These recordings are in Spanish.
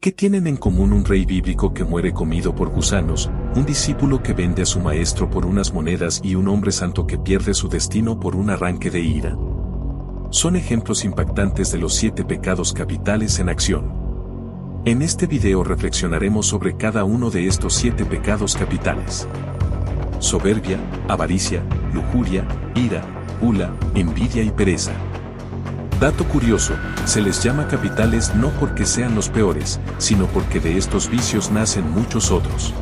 ¿Qué tienen en común un rey bíblico que muere comido por gusanos, un discípulo que vende a su maestro por unas monedas y un hombre santo que pierde su destino por un arranque de ira? Son ejemplos impactantes de los 7 pecados capitales en acción. En este video reflexionaremos sobre cada uno de estos 7 pecados capitales. Soberbia, avaricia, lujuria, ira, gula, envidia y pereza. Dato curioso, se les llama capitales no porque sean los peores, sino porque de estos vicios nacen muchos otros.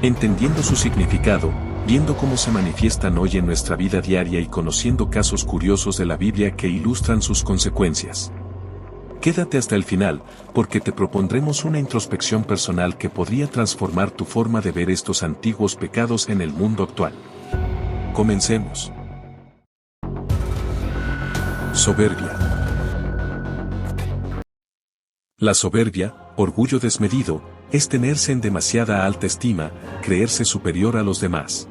Entendiendo su significado, viendo cómo se manifiestan hoy en nuestra vida diaria y conociendo casos curiosos de la Biblia que ilustran sus consecuencias. Quédate hasta el final, porque te propondremos una introspección personal que podría transformar tu forma de ver estos antiguos pecados en el mundo actual. Comencemos. Soberbia. La soberbia, orgullo desmedido, es tenerse en demasiada alta estima, creerse superior a los demás.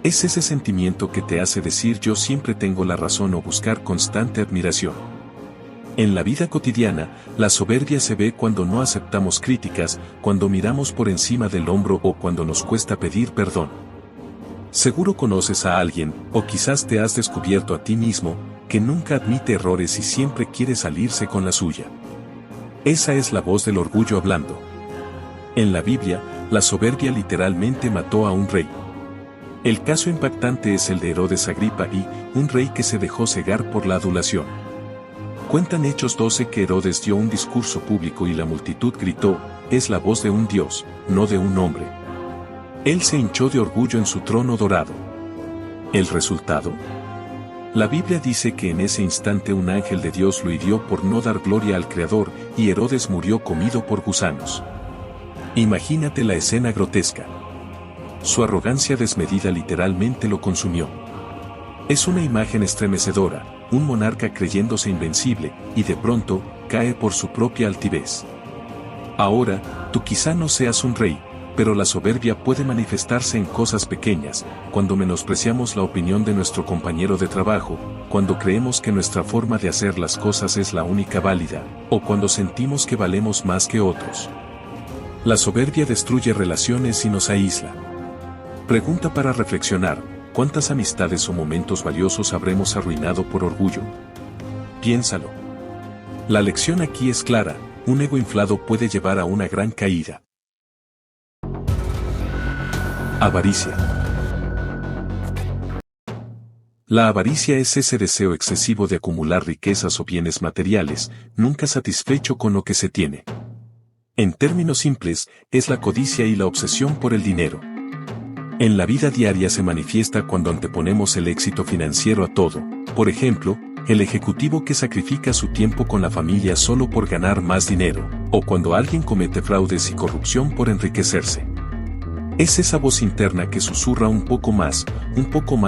Es ese sentimiento que te hace decir yo siempre tengo la razón o buscar constante admiración. En la vida cotidiana, la soberbia se ve cuando no aceptamos críticas, cuando miramos por encima del hombro o cuando nos cuesta pedir perdón. Seguro conoces a alguien, o quizás te has descubierto a ti mismo, que nunca admite errores y siempre quiere salirse con la suya. Esa es la voz del orgullo hablando. En la Biblia, la soberbia literalmente mató a un rey. El caso impactante es el de Herodes Agripa I, un rey que se dejó cegar por la adulación. Cuentan Hechos 12 que Herodes dio un discurso público y la multitud gritó, es la voz de un Dios, no de un hombre. Él se hinchó de orgullo en su trono dorado. ¿El resultado? La Biblia dice que en ese instante un ángel de Dios lo hirió por no dar gloria al Creador, y Herodes murió comido por gusanos. Imagínate la escena grotesca. Su arrogancia desmedida literalmente lo consumió. Es una imagen estremecedora, un monarca creyéndose invencible, y de pronto, cae por su propia altivez. Ahora, tú quizá no seas un rey, pero la soberbia puede manifestarse en cosas pequeñas, cuando menospreciamos la opinión de nuestro compañero de trabajo, cuando creemos que nuestra forma de hacer las cosas es la única válida, o cuando sentimos que valemos más que otros. La soberbia destruye relaciones y nos aísla. Pregunta para reflexionar, ¿cuántas amistades o momentos valiosos habremos arruinado por orgullo? Piénsalo. La lección aquí es clara, un ego inflado puede llevar a una gran caída. Avaricia. La avaricia es ese deseo excesivo de acumular riquezas o bienes materiales, nunca satisfecho con lo que se tiene. En términos simples, es la codicia y la obsesión por el dinero. En la vida diaria se manifiesta cuando anteponemos el éxito financiero a todo, por ejemplo, el ejecutivo que sacrifica su tiempo con la familia solo por ganar más dinero, o cuando alguien comete fraudes y corrupción por enriquecerse. Es esa voz interna que susurra un poco más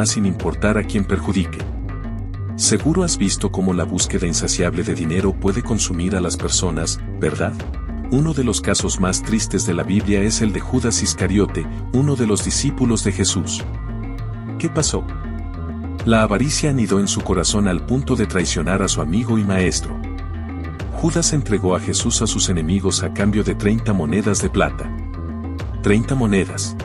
sin importar a quien perjudique. Seguro has visto cómo la búsqueda insaciable de dinero puede consumir a las personas, ¿verdad? Uno de los casos más tristes de la Biblia es el de Judas Iscariote, uno de los discípulos de Jesús. ¿Qué pasó? La avaricia anidó en su corazón al punto de traicionar a su amigo y maestro. Judas entregó a Jesús a sus enemigos a cambio de 30 monedas de plata. 30 monedas.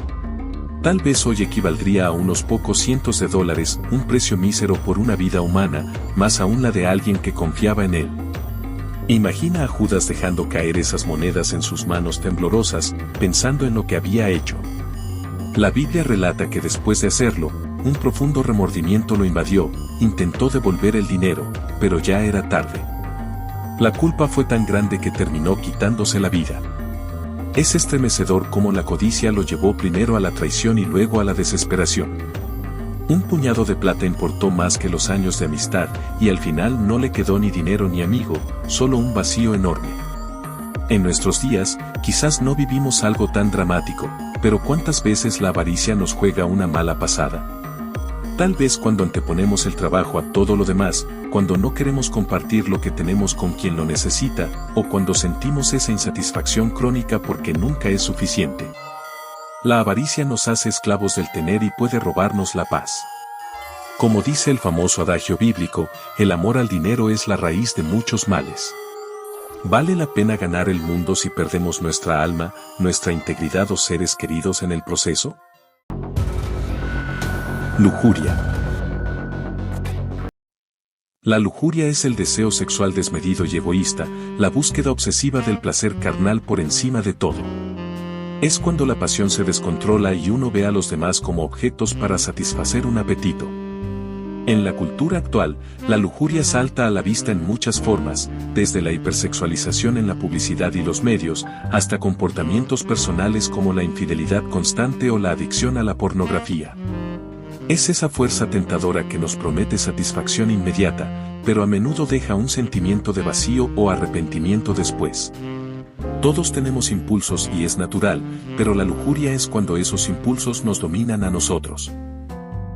Tal vez hoy equivaldría a unos pocos cientos de dólares, un precio mísero por una vida humana, más aún la de alguien que confiaba en él. Imagina a Judas dejando caer esas monedas en sus manos temblorosas, pensando en lo que había hecho. La Biblia relata que después de hacerlo, un profundo remordimiento lo invadió, intentó devolver el dinero, pero ya era tarde. La culpa fue tan grande que terminó quitándose la vida. Es estremecedor cómo la codicia lo llevó primero a la traición y luego a la desesperación. Un puñado de plata importó más que los años de amistad, y al final no le quedó ni dinero ni amigo, solo un vacío enorme. En nuestros días, quizás no vivimos algo tan dramático, pero ¿cuántas veces la avaricia nos juega una mala pasada? Tal vez cuando anteponemos el trabajo a todo lo demás, cuando no queremos compartir lo que tenemos con quien lo necesita, o cuando sentimos esa insatisfacción crónica porque nunca es suficiente. La avaricia nos hace esclavos del tener y puede robarnos la paz. Como dice el famoso adagio bíblico, el amor al dinero es la raíz de muchos males. ¿Vale la pena ganar el mundo si perdemos nuestra alma, nuestra integridad o seres queridos en el proceso? Lujuria. La lujuria es el deseo sexual desmedido y egoísta, la búsqueda obsesiva del placer carnal por encima de todo. Es cuando la pasión se descontrola y uno ve a los demás como objetos para satisfacer un apetito. En la cultura actual, la lujuria salta a la vista en muchas formas, desde la hipersexualización en la publicidad y los medios, hasta comportamientos personales como la infidelidad constante o la adicción a la pornografía. Es esa fuerza tentadora que nos promete satisfacción inmediata, pero a menudo deja un sentimiento de vacío o arrepentimiento después. Todos tenemos impulsos y es natural, pero la lujuria es cuando esos impulsos nos dominan a nosotros.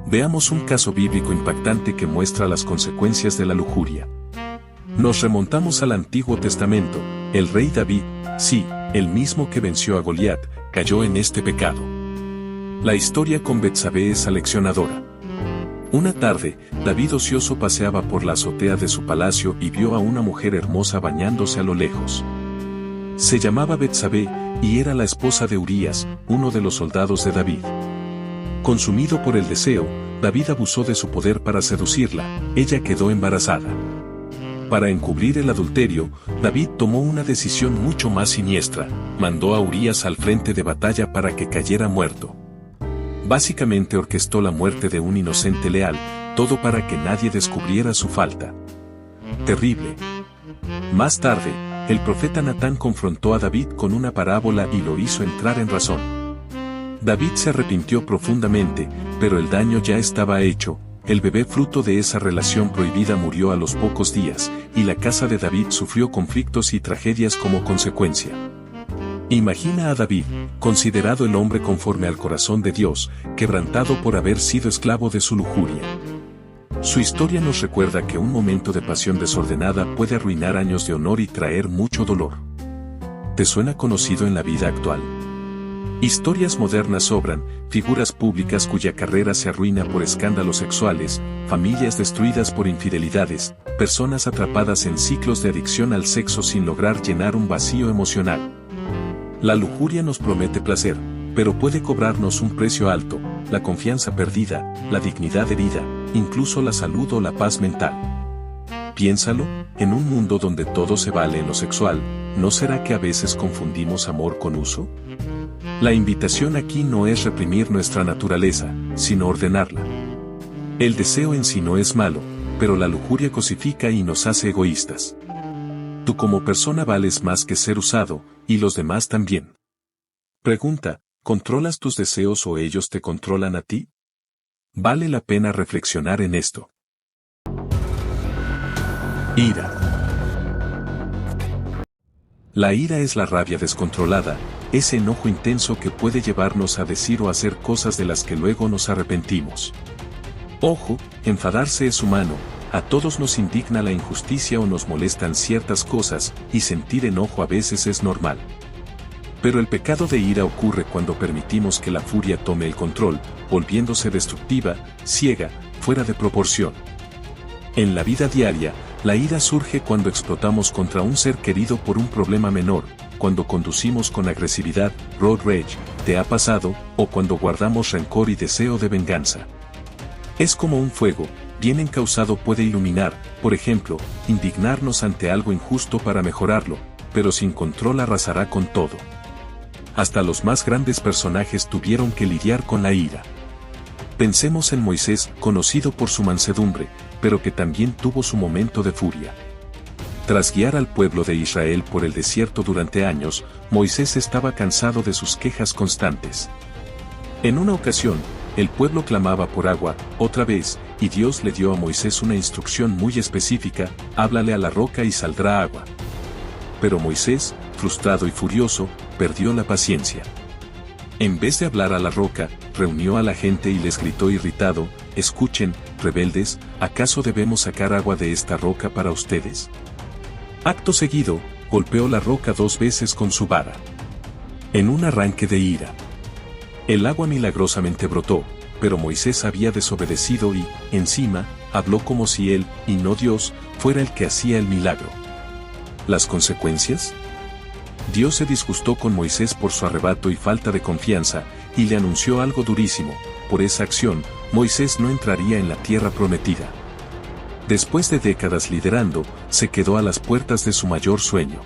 Veamos un caso bíblico impactante que muestra las consecuencias de la lujuria. Nos remontamos al Antiguo Testamento. El rey David, sí, el mismo que venció a Goliat, cayó en este pecado. La historia con Betsabé es aleccionadora. Una tarde, David ocioso paseaba por la azotea de su palacio y vio a una mujer hermosa bañándose a lo lejos. Se llamaba Betsabé, y era la esposa de Urías, uno de los soldados de David. Consumido por el deseo, David abusó de su poder para seducirla, ella quedó embarazada. Para encubrir el adulterio, David tomó una decisión mucho más siniestra, mandó a Urías al frente de batalla para que cayera muerto. Básicamente orquestó la muerte de un inocente leal, todo para que nadie descubriera su falta. Terrible. Más tarde, el profeta Natán confrontó a David con una parábola y lo hizo entrar en razón. David se arrepintió profundamente, pero el daño ya estaba hecho. El bebé fruto de esa relación prohibida murió a los pocos días, y la casa de David sufrió conflictos y tragedias como consecuencia. Imagina a David, considerado el hombre conforme al corazón de Dios, quebrantado por haber sido esclavo de su lujuria. Su historia nos recuerda que un momento de pasión desordenada puede arruinar años de honor y traer mucho dolor. ¿Te suena conocido en la vida actual? Historias modernas sobran, figuras públicas cuya carrera se arruina por escándalos sexuales, familias destruidas por infidelidades, personas atrapadas en ciclos de adicción al sexo sin lograr llenar un vacío emocional. La lujuria nos promete placer, pero puede cobrarnos un precio alto, la confianza perdida, la dignidad herida, incluso la salud o la paz mental. Piénsalo, en un mundo donde todo se vale en lo sexual, ¿no será que a veces confundimos amor con uso? La invitación aquí no es reprimir nuestra naturaleza, sino ordenarla. El deseo en sí no es malo, pero la lujuria cosifica y nos hace egoístas. Tú como persona vales más que ser usado, y los demás también. Pregunta, ¿controlas tus deseos o ellos te controlan a ti? Vale la pena reflexionar en esto. Ira. La ira es la rabia descontrolada, ese enojo intenso que puede llevarnos a decir o hacer cosas de las que luego nos arrepentimos. Ojo, enfadarse es humano, a todos nos indigna la injusticia o nos molestan ciertas cosas, y sentir enojo a veces es normal. Pero el pecado de ira ocurre cuando permitimos que la furia tome el control, volviéndose destructiva, ciega, fuera de proporción. En la vida diaria, la ira surge cuando explotamos contra un ser querido por un problema menor, cuando conducimos con agresividad, road rage, ¿te ha pasado? O cuando guardamos rencor y deseo de venganza. Es como un fuego, bien encausado puede iluminar, por ejemplo, indignarnos ante algo injusto para mejorarlo, pero sin control arrasará con todo. Hasta los más grandes personajes tuvieron que lidiar con la ira. Pensemos en Moisés, conocido por su mansedumbre, pero que también tuvo su momento de furia. Tras guiar al pueblo de Israel por el desierto durante años, Moisés estaba cansado de sus quejas constantes. En una ocasión, el pueblo clamaba por agua, otra vez, y Dios le dio a Moisés una instrucción muy específica: háblale a la roca y saldrá agua. Pero Moisés, frustrado y furioso, perdió la paciencia. En vez de hablar a la roca, reunió a la gente y les gritó irritado: escuchen, rebeldes, ¿acaso debemos sacar agua de esta roca para ustedes? Acto seguido, golpeó la roca 2 veces con su vara. En un arranque de ira, el agua milagrosamente brotó, pero Moisés había desobedecido y, encima, habló como si él, y no Dios, fuera el que hacía el milagro. ¿Las consecuencias? Dios se disgustó con Moisés por su arrebato y falta de confianza, y le anunció algo durísimo: por esa acción, Moisés no entraría en la tierra prometida. Después de décadas liderando, se quedó a las puertas de su mayor sueño.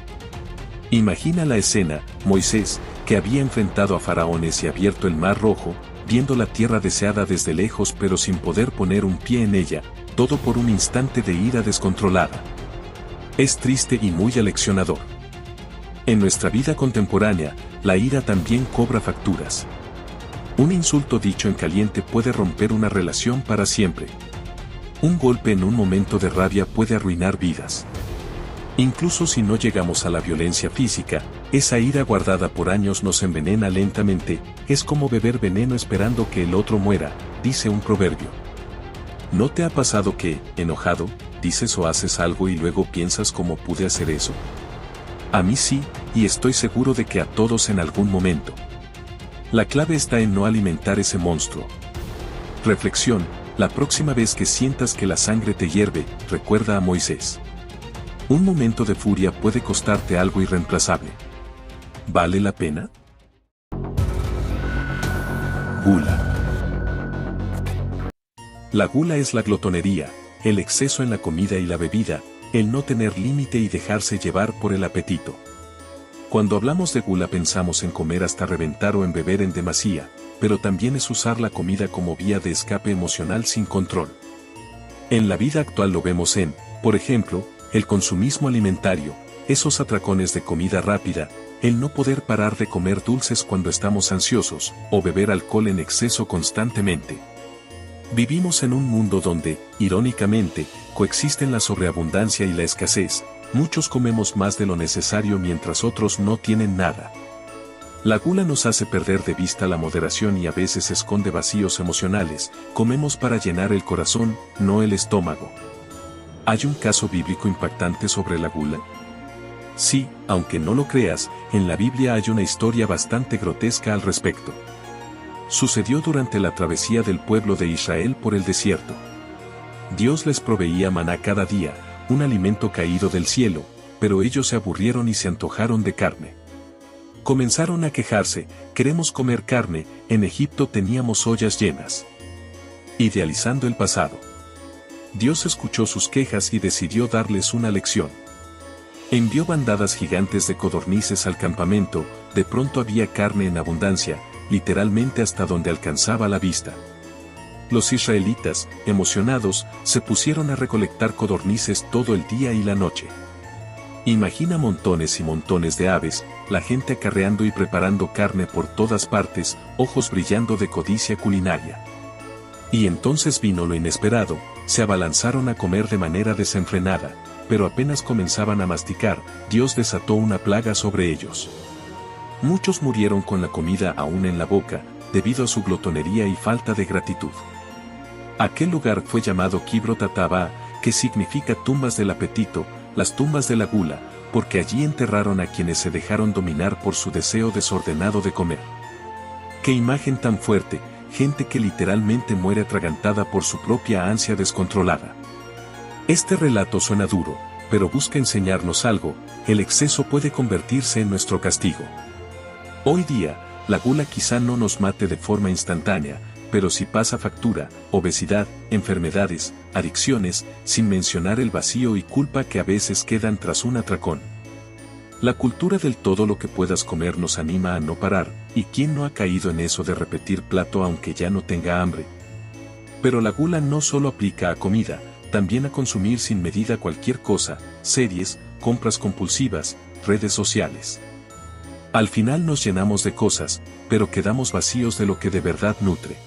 Imagina la escena: Moisés, que había enfrentado a faraones y abierto el mar Rojo, viendo la tierra deseada desde lejos pero sin poder poner un pie en ella, todo por un instante de ira descontrolada. Es triste y muy aleccionador. En nuestra vida contemporánea, la ira también cobra facturas. Un insulto dicho en caliente puede romper una relación para siempre. Un golpe en un momento de rabia puede arruinar vidas. Incluso si no llegamos a la violencia física, esa ira guardada por años nos envenena lentamente. Es como beber veneno esperando que el otro muera, dice un proverbio. ¿No te ha pasado que, enojado, dices o haces algo y luego piensas cómo pude hacer eso? A mí sí, y estoy seguro de que a todos en algún momento. La clave está en no alimentar ese monstruo. Reflexión: la próxima vez que sientas que la sangre te hierve, recuerda a Moisés. Un momento de furia puede costarte algo irreemplazable. ¿Vale la pena? Gula. La gula es la glotonería, el exceso en la comida y la bebida, el no tener límite y dejarse llevar por el apetito. Cuando hablamos de gula pensamos en comer hasta reventar o en beber en demasía, pero también es usar la comida como vía de escape emocional sin control. En la vida actual lo vemos en, por ejemplo, el consumismo alimentario, esos atracones de comida rápida, el no poder parar de comer dulces cuando estamos ansiosos, o beber alcohol en exceso constantemente. Vivimos en un mundo donde, irónicamente, coexisten la sobreabundancia y la escasez. Muchos comemos más de lo necesario mientras otros no tienen nada. La gula nos hace perder de vista la moderación y a veces esconde vacíos emocionales. Comemos para llenar el corazón, no el estómago. ¿Hay un caso bíblico impactante sobre la gula? Sí, aunque no lo creas, en la Biblia hay una historia bastante grotesca al respecto. Sucedió durante la travesía del pueblo de Israel por el desierto. Dios les proveía maná cada día, un alimento caído del cielo, pero ellos se aburrieron y se antojaron de carne. Comenzaron a quejarse: queremos comer carne, en Egipto teníamos ollas llenas. Idealizando el pasado. Dios escuchó sus quejas y decidió darles una lección. Envió bandadas gigantes de codornices al campamento. De pronto había carne en abundancia, literalmente hasta donde alcanzaba la vista. Los israelitas, emocionados, se pusieron a recolectar codornices todo el día y la noche. Imagina montones y montones de aves, la gente acarreando y preparando carne por todas partes, ojos brillando de codicia culinaria. Y entonces vino lo inesperado: se abalanzaron a comer de manera desenfrenada, pero apenas comenzaban a masticar, Dios desató una plaga sobre ellos. Muchos murieron con la comida aún en la boca, debido a su glotonería y falta de gratitud. Aquel lugar fue llamado Kibrot Hatabá, que significa tumbas del apetito, las tumbas de la gula, porque allí enterraron a quienes se dejaron dominar por su deseo desordenado de comer. ¡Qué imagen tan fuerte! Gente que literalmente muere atragantada por su propia ansia descontrolada. Este relato suena duro, pero busca enseñarnos algo: el exceso puede convertirse en nuestro castigo. Hoy día, la gula quizá no nos mate de forma instantánea, pero sí pasa factura: obesidad, enfermedades, adicciones, sin mencionar el vacío y culpa que a veces quedan tras un atracón. La cultura del todo lo que puedas comer nos anima a no parar, y ¿quién no ha caído en eso de repetir plato aunque ya no tenga hambre? Pero la gula no solo aplica a comida, también a consumir sin medida cualquier cosa: series, compras compulsivas, redes sociales. Al final nos llenamos de cosas, pero quedamos vacíos de lo que de verdad nutre.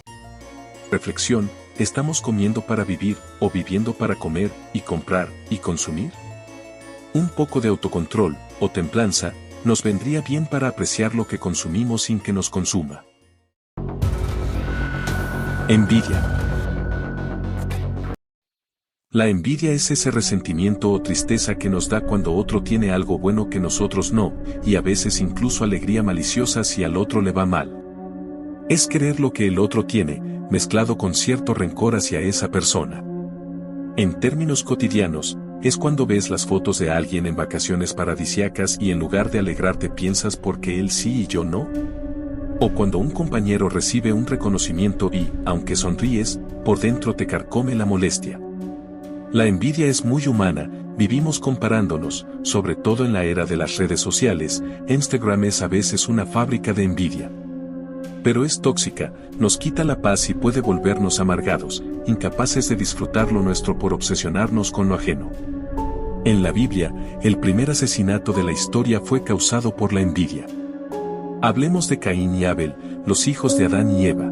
Reflexión: ¿estamos comiendo para vivir, o viviendo para comer, y comprar, y consumir? Un poco de autocontrol, o templanza, nos vendría bien para apreciar lo que consumimos sin que nos consuma. Envidia. La envidia es ese resentimiento o tristeza que nos da cuando otro tiene algo bueno que nosotros no, y a veces incluso alegría maliciosa si al otro le va mal. Es querer lo que el otro tiene, mezclado con cierto rencor hacia esa persona. En términos cotidianos, Es cuando ves las fotos de alguien en vacaciones paradisíacas y en lugar de alegrarte piensas ¿por qué él sí y yo no? O cuando un compañero recibe un reconocimiento y, aunque sonríes, por dentro te carcome la molestia. La envidia es muy humana, vivimos comparándonos, sobre todo en la era de las redes sociales. Instagram es a veces una fábrica de envidia. Pero es tóxica, nos quita la paz y puede volvernos amargados, incapaces de disfrutar lo nuestro por obsesionarnos con lo ajeno. En la Biblia, el primer asesinato de la historia fue causado por la envidia. Hablemos de Caín y Abel, los hijos de Adán y Eva.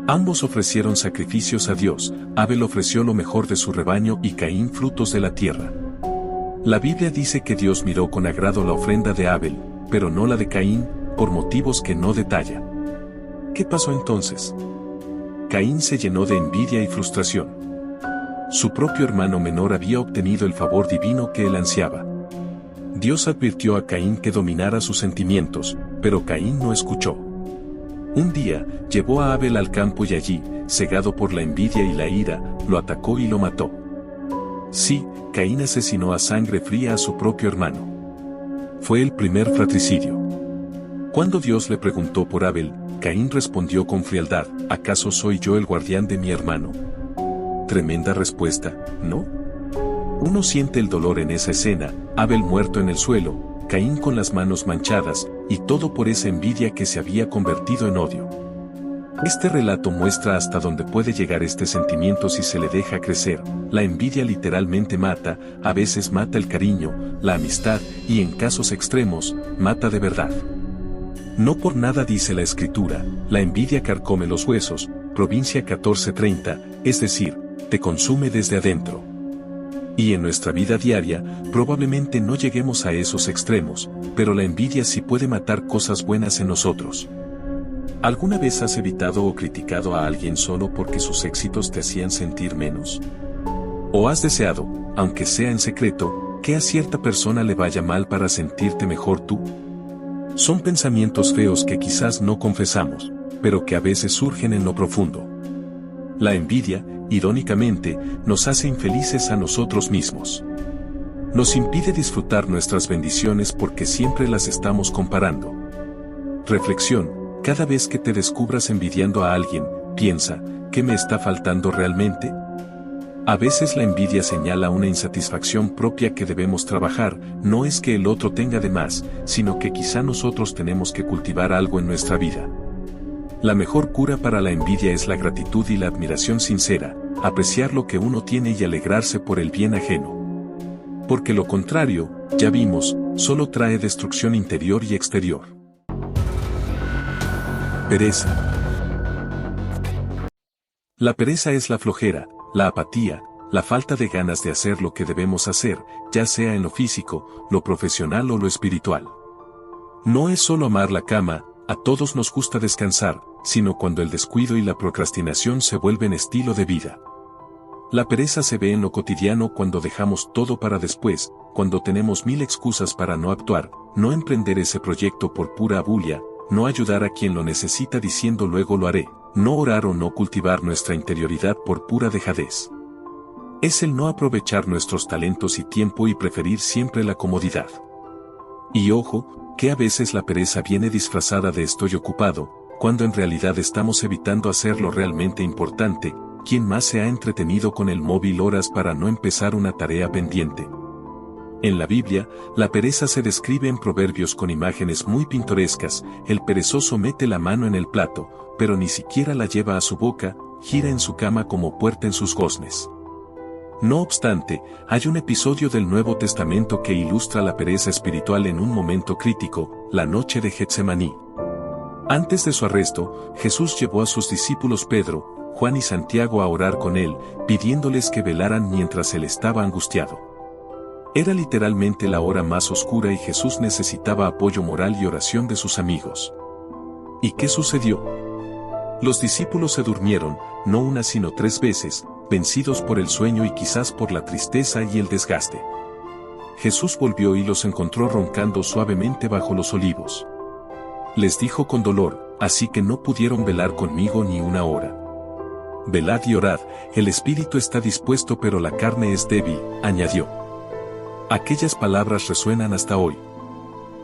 Ambos ofrecieron sacrificios a Dios, Abel ofreció lo mejor de su rebaño y Caín frutos de la tierra. La Biblia dice que Dios miró con agrado la ofrenda de Abel, pero no la de Caín, por motivos que no detalla. ¿Qué pasó entonces? Caín se llenó de envidia y frustración. Su propio hermano menor había obtenido el favor divino que él ansiaba. Dios advirtió a Caín que dominara sus sentimientos, pero Caín no escuchó. Un día, llevó a Abel al campo y allí, cegado por la envidia y la ira, lo atacó y lo mató. Sí, Caín asesinó a sangre fría a su propio hermano. Fue el primer fratricidio. Cuando Dios le preguntó por Abel, Caín respondió con frialdad, ¿acaso soy yo el guardián de mi hermano? Tremenda respuesta, ¿no? Uno siente el dolor en esa escena, Abel muerto en el suelo, Caín con las manos manchadas, y todo por esa envidia que se había convertido en odio. Este relato muestra hasta dónde puede llegar este sentimiento si se le deja crecer. La envidia literalmente mata, a veces mata el cariño, la amistad, y en casos extremos, mata de verdad. No por nada dice la Escritura, la envidia carcome los huesos, Provincia 14:30, es decir, te consume desde adentro. Y en nuestra vida diaria, probablemente no lleguemos a esos extremos, pero la envidia sí puede matar cosas buenas en nosotros. ¿Alguna vez has evitado o criticado a alguien solo porque sus éxitos te hacían sentir menos? ¿O has deseado, aunque sea en secreto, que a cierta persona le vaya mal para sentirte mejor tú? Son pensamientos feos que quizás no confesamos, pero que a veces surgen en lo profundo. La envidia, irónicamente, nos hace infelices a nosotros mismos. Nos impide disfrutar nuestras bendiciones porque siempre las estamos comparando. Reflexión, cada vez que te descubras envidiando a alguien, piensa, ¿qué me está faltando realmente? A veces la envidia señala una insatisfacción propia que debemos trabajar, no es que el otro tenga de más, sino que quizá nosotros tenemos que cultivar algo en nuestra vida. La mejor cura para la envidia es la gratitud y la admiración sincera, apreciar lo que uno tiene y alegrarse por el bien ajeno. Porque lo contrario, ya vimos, solo trae destrucción interior y exterior. Pereza. La pereza es la flojera, la apatía, la falta de ganas de hacer lo que debemos hacer, ya sea en lo físico, lo profesional o lo espiritual. No es solo amar la cama, a todos nos gusta descansar, sino cuando el descuido y la procrastinación se vuelven estilo de vida. La pereza se ve en lo cotidiano cuando dejamos todo para después, cuando tenemos 1000 excusas para no actuar, no emprender ese proyecto por pura abulia, no ayudar a quien lo necesita diciendo luego lo haré, no orar o no cultivar nuestra interioridad por pura dejadez. Es el no aprovechar nuestros talentos y tiempo y preferir siempre la comodidad. Y ojo, que a veces la pereza viene disfrazada de estoy ocupado, cuando en realidad estamos evitando hacer lo realmente importante. ¿Quién más se ha entretenido con el móvil horas para no empezar una tarea pendiente? En la Biblia, la pereza se describe en Proverbios con imágenes muy pintorescas. El perezoso mete la mano en el plato, pero ni siquiera la lleva a su boca, gira en su cama como puerta en sus goznes. No obstante, hay un episodio del Nuevo Testamento que ilustra la pereza espiritual en un momento crítico, la noche de Getsemaní. Antes de su arresto, Jesús llevó a sus discípulos Pedro, Juan y Santiago a orar con él, pidiéndoles que velaran mientras él estaba angustiado. Era literalmente la hora más oscura y Jesús necesitaba apoyo moral y oración de sus amigos. ¿Y qué sucedió? Los discípulos se durmieron, no una sino 3 veces, vencidos por el sueño y quizás por la tristeza y el desgaste. Jesús volvió y los encontró roncando suavemente bajo los olivos. Les dijo con dolor, así que no pudieron velar conmigo ni una hora. Velad y orad, el espíritu está dispuesto pero la carne es débil, añadió. Aquellas palabras resuenan hasta hoy.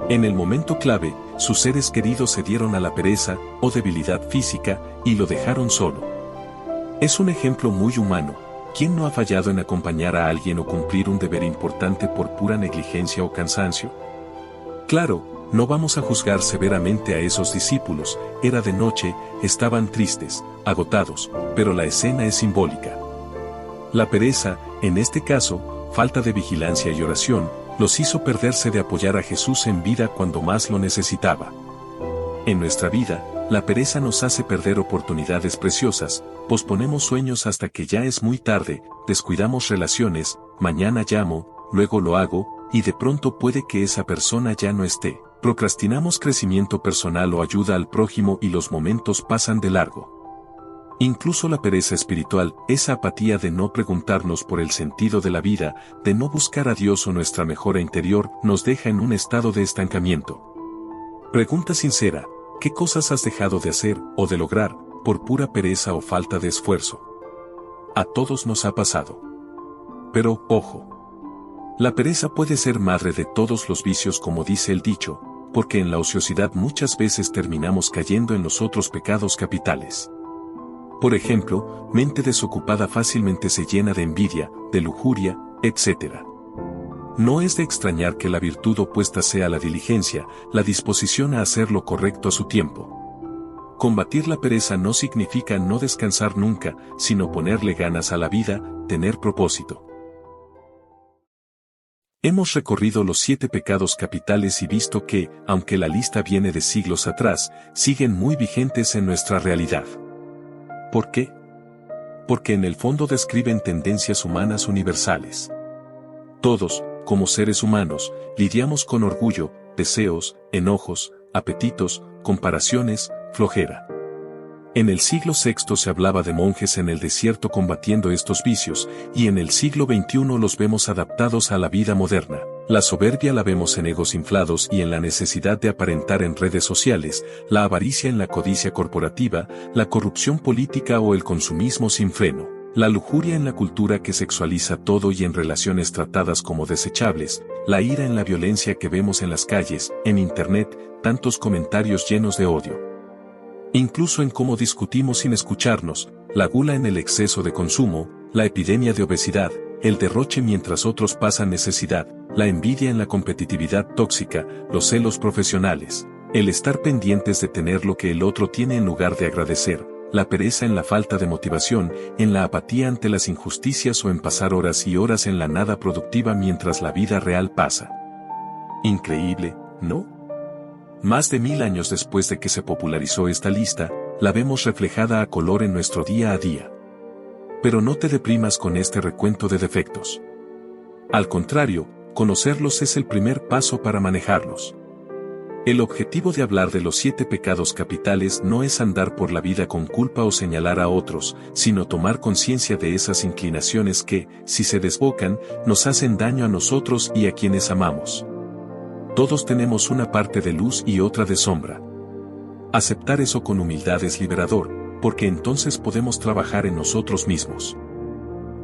En el momento clave, sus seres queridos se dieron a la pereza o debilidad física y lo dejaron solo. Es un ejemplo muy humano. ¿Quién no ha fallado en acompañar a alguien o cumplir un deber importante por pura negligencia o cansancio? Claro, no vamos a juzgar severamente a esos discípulos, era de noche, estaban tristes, agotados, pero la escena es simbólica. La pereza, en este caso, falta de vigilancia y oración, los hizo perderse de apoyar a Jesús en vida cuando más lo necesitaba. En nuestra vida, la pereza nos hace perder oportunidades preciosas, posponemos sueños hasta que ya es muy tarde, descuidamos relaciones, mañana llamo, luego lo hago, y de pronto puede que esa persona ya no esté. Procrastinamos crecimiento personal o ayuda al prójimo y los momentos pasan de largo. Incluso la pereza espiritual, esa apatía de no preguntarnos por el sentido de la vida, de no buscar a Dios o nuestra mejora interior, nos deja en un estado de estancamiento. Pregunta sincera, ¿qué cosas has dejado de hacer o de lograr, por pura pereza o falta de esfuerzo? A todos nos ha pasado. Pero, ojo. La pereza puede ser madre de todos los vicios como dice el dicho, porque en la ociosidad muchas veces terminamos cayendo en los otros pecados capitales. Por ejemplo, mente desocupada fácilmente se llena de envidia, de lujuria, etc. No es de extrañar que la virtud opuesta sea la diligencia, la disposición a hacer lo correcto a su tiempo. Combatir la pereza no significa no descansar nunca, sino ponerle ganas a la vida, tener propósito. Hemos recorrido los 7 pecados capitales y visto que, aunque la lista viene de siglos atrás, siguen muy vigentes en nuestra realidad. ¿Por qué? Porque en el fondo describen tendencias humanas universales. Todos, como seres humanos, lidiamos con orgullo, deseos, enojos, apetitos, comparaciones, flojera. En el siglo VI se hablaba de monjes en el desierto combatiendo estos vicios, y en el siglo XXI los vemos adaptados a la vida moderna. La soberbia la vemos en egos inflados y en la necesidad de aparentar en redes sociales, la avaricia en la codicia corporativa, la corrupción política o el consumismo sin freno, la lujuria en la cultura que sexualiza todo y en relaciones tratadas como desechables, la ira en la violencia que vemos en las calles, en internet, tantos comentarios llenos de odio. Incluso en cómo discutimos sin escucharnos, la gula en el exceso de consumo, la epidemia de obesidad, el derroche mientras otros pasan necesidad, la envidia en la competitividad tóxica, los celos profesionales, el estar pendientes de tener lo que el otro tiene en lugar de agradecer, la pereza en la falta de motivación, en la apatía ante las injusticias o en pasar horas y horas en la nada productiva mientras la vida real pasa. Increíble, ¿no? Más de 1000 años después de que se popularizó esta lista, la vemos reflejada a color en nuestro día a día. Pero no te deprimas con este recuento de defectos. Al contrario, conocerlos es el primer paso para manejarlos. El objetivo de hablar de los 7 pecados capitales no es andar por la vida con culpa o señalar a otros, sino tomar conciencia de esas inclinaciones que, si se desbocan, nos hacen daño a nosotros y a quienes amamos. Todos tenemos una parte de luz y otra de sombra. Aceptar eso con humildad es liberador, porque entonces podemos trabajar en nosotros mismos.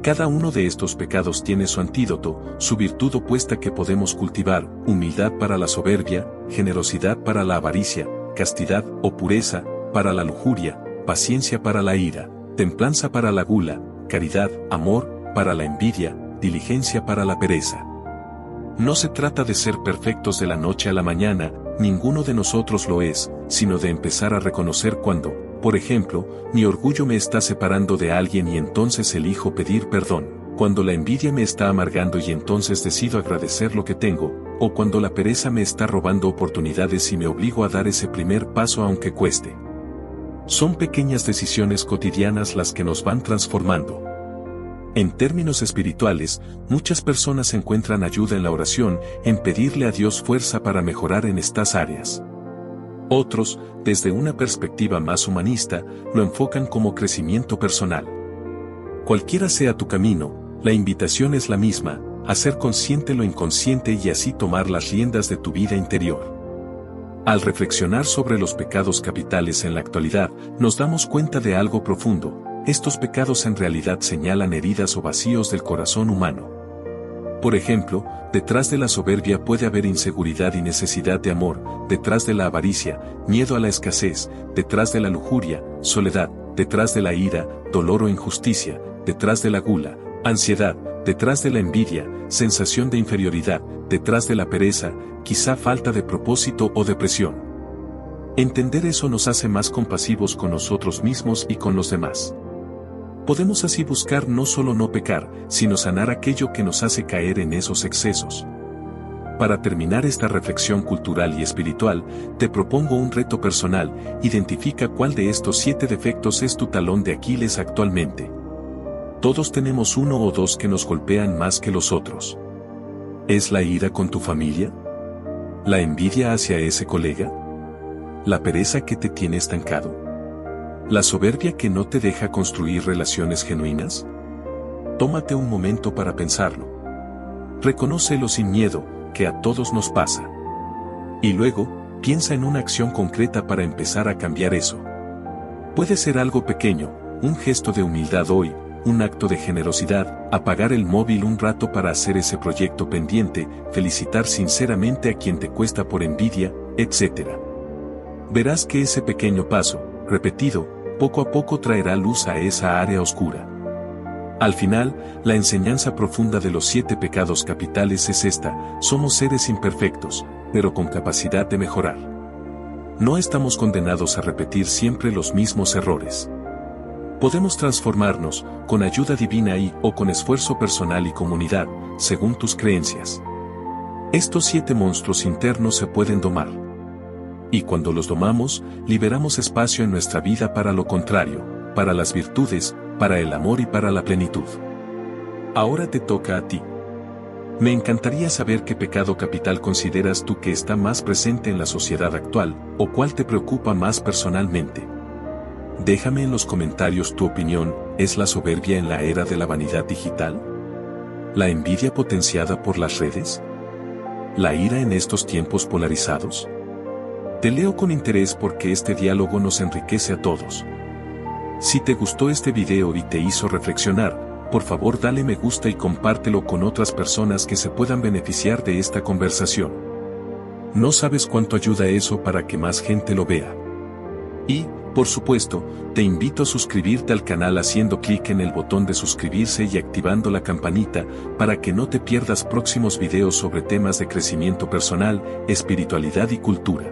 Cada uno de estos pecados tiene su antídoto, su virtud opuesta que podemos cultivar, humildad para la soberbia, generosidad para la avaricia, castidad o pureza, para la lujuria, paciencia para la ira, templanza para la gula, caridad, amor, para la envidia, diligencia para la pereza. No se trata de ser perfectos de la noche a la mañana, ninguno de nosotros lo es, sino de empezar a reconocer cuando, por ejemplo, mi orgullo me está separando de alguien y entonces elijo pedir perdón, cuando la envidia me está amargando y entonces decido agradecer lo que tengo, o cuando la pereza me está robando oportunidades y me obligo a dar ese primer paso aunque cueste. Son pequeñas decisiones cotidianas las que nos van transformando. En términos espirituales, muchas personas encuentran ayuda en la oración, en pedirle a Dios fuerza para mejorar en estas áreas. Otros, desde una perspectiva más humanista, lo enfocan como crecimiento personal. Cualquiera sea tu camino, la invitación es la misma, hacer consciente lo inconsciente y así tomar las riendas de tu vida interior. Al reflexionar sobre los pecados capitales en la actualidad, nos damos cuenta de algo profundo. estos pecados en realidad señalan heridas o vacíos del corazón humano. Por ejemplo, detrás de la soberbia puede haber inseguridad y necesidad de amor, detrás de la avaricia, miedo a la escasez, detrás de la lujuria, soledad, detrás de la ira, dolor o injusticia, detrás de la gula, ansiedad, detrás de la envidia, sensación de inferioridad, detrás de la pereza, quizá falta de propósito o depresión. Entender eso nos hace más compasivos con nosotros mismos y con los demás. Podemos así buscar no solo no pecar, sino sanar aquello que nos hace caer en esos excesos. Para terminar esta reflexión cultural y espiritual, te propongo un reto personal: identifica cuál de estos 7 defectos es tu talón de Aquiles actualmente. Todos tenemos uno o dos que nos golpean más que los otros. ¿Es la ira con tu familia? ¿La envidia hacia ese colega? ¿La pereza que te tiene estancado? ¿La soberbia que no te deja construir relaciones genuinas? Tómate un momento para pensarlo. Reconócelo sin miedo, que a todos nos pasa. Y luego, piensa en una acción concreta para empezar a cambiar eso. Puede ser algo pequeño, un gesto de humildad hoy, un acto de generosidad, apagar el móvil un rato para hacer ese proyecto pendiente, felicitar sinceramente a quien te cuesta por envidia, etc. Verás que ese pequeño paso, repetido, poco a poco traerá luz a esa área oscura. Al final, la enseñanza profunda de los 7 pecados capitales es esta: somos seres imperfectos, pero con capacidad de mejorar. No estamos condenados a repetir siempre los mismos errores. Podemos transformarnos, con ayuda divina o con esfuerzo personal y comunidad, según tus creencias. Estos 7 monstruos internos se pueden domar. Y cuando los domamos, liberamos espacio en nuestra vida para lo contrario, para las virtudes, para el amor y para la plenitud. Ahora te toca a ti. Me encantaría saber qué pecado capital consideras tú que está más presente en la sociedad actual, o cuál te preocupa más personalmente. Déjame en los comentarios tu opinión. ¿Es la soberbia en la era de la vanidad digital? ¿La envidia potenciada por las redes? ¿La ira en estos tiempos polarizados? Te leo con interés porque este diálogo nos enriquece a todos. Si te gustó este video y te hizo reflexionar, por favor dale me gusta y compártelo con otras personas que se puedan beneficiar de esta conversación. No sabes cuánto ayuda eso para que más gente lo vea. Y, por supuesto, te invito a suscribirte al canal haciendo clic en el botón de suscribirse y activando la campanita para que no te pierdas próximos videos sobre temas de crecimiento personal, espiritualidad y cultura.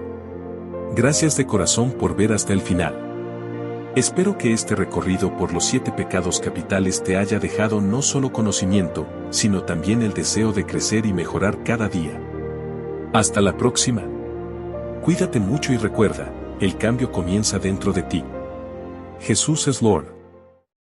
Gracias de corazón por ver hasta el final. Espero que este recorrido por los 7 pecados capitales te haya dejado no solo conocimiento, sino también el deseo de crecer y mejorar cada día. Hasta la próxima. Cuídate mucho y recuerda, el cambio comienza dentro de ti. Jesús es Lord.